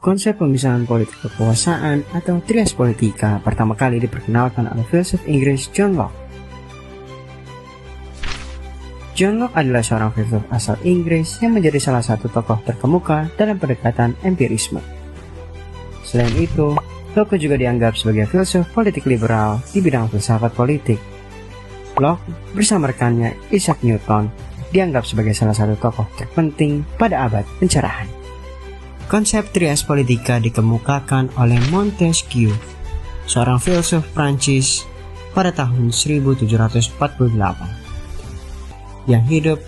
Konsep pemisahan politik kekuasaan atau trias politika pertama kali diperkenalkan oleh filsuf Inggris John Locke. John Locke adalah seorang filsuf asal Inggris yang menjadi salah satu tokoh terkemuka dalam pendekatan empirisme. Selain itu, Locke juga dianggap sebagai filsuf politik liberal di bidang filsafat politik. Locke bersama rekannya Isaac Newton dianggap sebagai salah satu tokoh terpenting pada abad pencerahan. Konsep trias politika dikemukakan oleh Montesquieu, seorang filsuf Prancis pada tahun 1748, yang hidup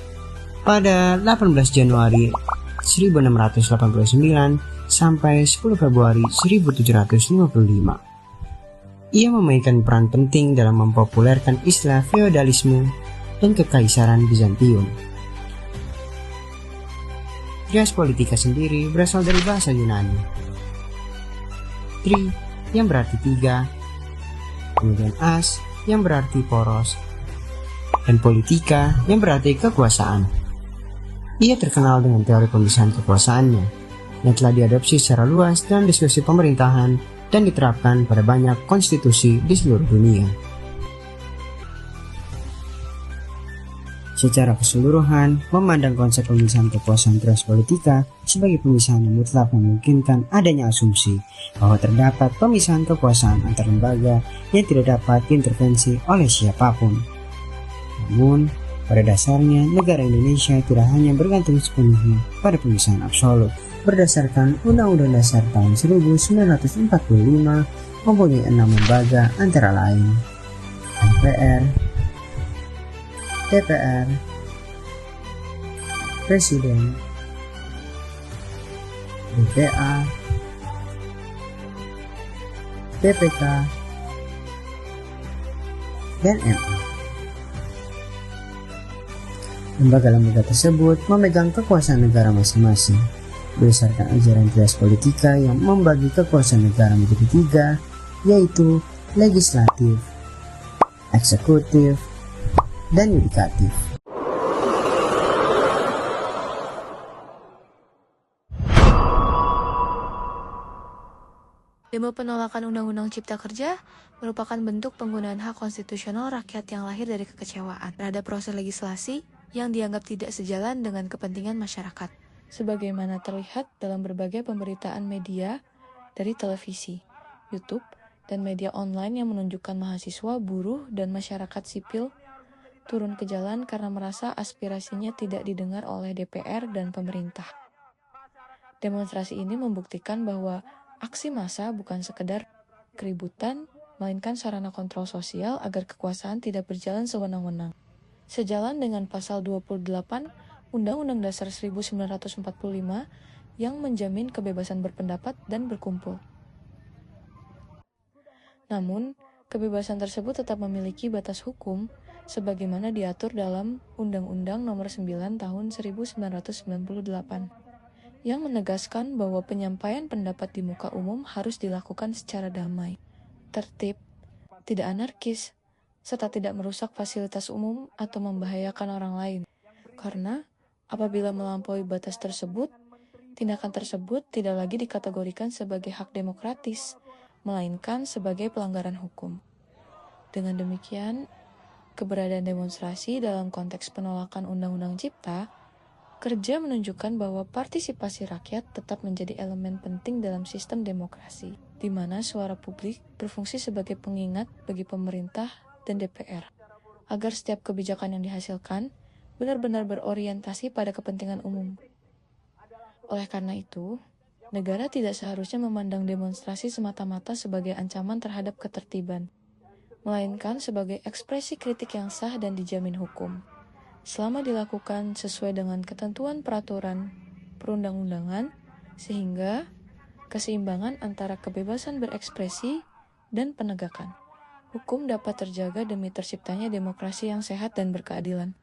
pada 18 Januari 1689 sampai 10 Februari 1755. Ia memainkan peran penting dalam mempopulerkan istilah feodalisme dan kekaisaran Bizantium. Trias politika sendiri berasal dari bahasa Yunani. Tri yang berarti tiga, kemudian as yang berarti poros, dan politika yang berarti kekuasaan. Ia terkenal dengan teori pemisahan kekuasaannya yang telah diadopsi secara luas dalam diskusi pemerintahan dan diterapkan pada banyak konstitusi di seluruh dunia. Secara keseluruhan, memandang konsep pemisahan kekuasaan trias politika sebagai pemisahan yang mutlak memungkinkan adanya asumsi bahwa terdapat pemisahan kekuasaan antar lembaga yang tidak dapat diintervensi oleh siapapun. Namun, pada dasarnya negara Indonesia tidak hanya bergantung sepenuhnya pada pemisahan absolut. Berdasarkan Undang-Undang Dasar tahun 1945 mempunyai 6 lembaga antara lain MPR, DPR, Presiden, BPA, BPK, dan MA. Lembaga-lembaga tersebut memegang kekuasaan negara masing-masing berdasarkan ajaran trias politika yang membagi kekuasaan negara menjadi 3, yaitu legislatif, eksekutif, dan yudikatif. Demo penolakan Undang-Undang Cipta Kerja merupakan bentuk penggunaan hak konstitusional rakyat yang lahir dari kekecewaan terhadap proses legislasi yang dianggap tidak sejalan dengan kepentingan masyarakat. Sebagaimana terlihat dalam berbagai pemberitaan media dari televisi, YouTube, dan media online yang menunjukkan mahasiswa, buruh, dan masyarakat sipil turun ke jalan karena merasa aspirasinya tidak didengar oleh DPR dan pemerintah. Demonstrasi ini membuktikan bahwa aksi massa bukan sekedar keributan, melainkan sarana kontrol sosial agar kekuasaan tidak berjalan sewenang-wenang. Sejalan dengan pasal 28 Undang-Undang Dasar 1945 yang menjamin kebebasan berpendapat dan berkumpul. Namun, kebebasan tersebut tetap memiliki batas hukum sebagaimana diatur dalam Undang-Undang Nomor 9 Tahun 1998 yang menegaskan bahwa penyampaian pendapat di muka umum harus dilakukan secara damai, tertib, tidak anarkis, serta tidak merusak fasilitas umum atau membahayakan orang lain. Karena apabila melampaui batas tersebut, tindakan tersebut tidak lagi dikategorikan sebagai hak demokratis, melainkan sebagai pelanggaran hukum. Dengan demikian, keberadaan demonstrasi dalam konteks penolakan Undang-Undang Cipta Kerja menunjukkan bahwa partisipasi rakyat tetap menjadi elemen penting dalam sistem demokrasi, di mana suara publik berfungsi sebagai pengingat bagi pemerintah dan DPR, agar setiap kebijakan yang dihasilkan benar-benar berorientasi pada kepentingan umum. Oleh karena itu, negara tidak seharusnya memandang demonstrasi semata-mata sebagai ancaman terhadap ketertiban, melainkan sebagai ekspresi kritik yang sah dan dijamin hukum, selama dilakukan sesuai dengan ketentuan peraturan perundang-undangan, sehingga keseimbangan antara kebebasan berekspresi dan penegakan hukum dapat terjaga demi terciptanya demokrasi yang sehat dan berkeadilan.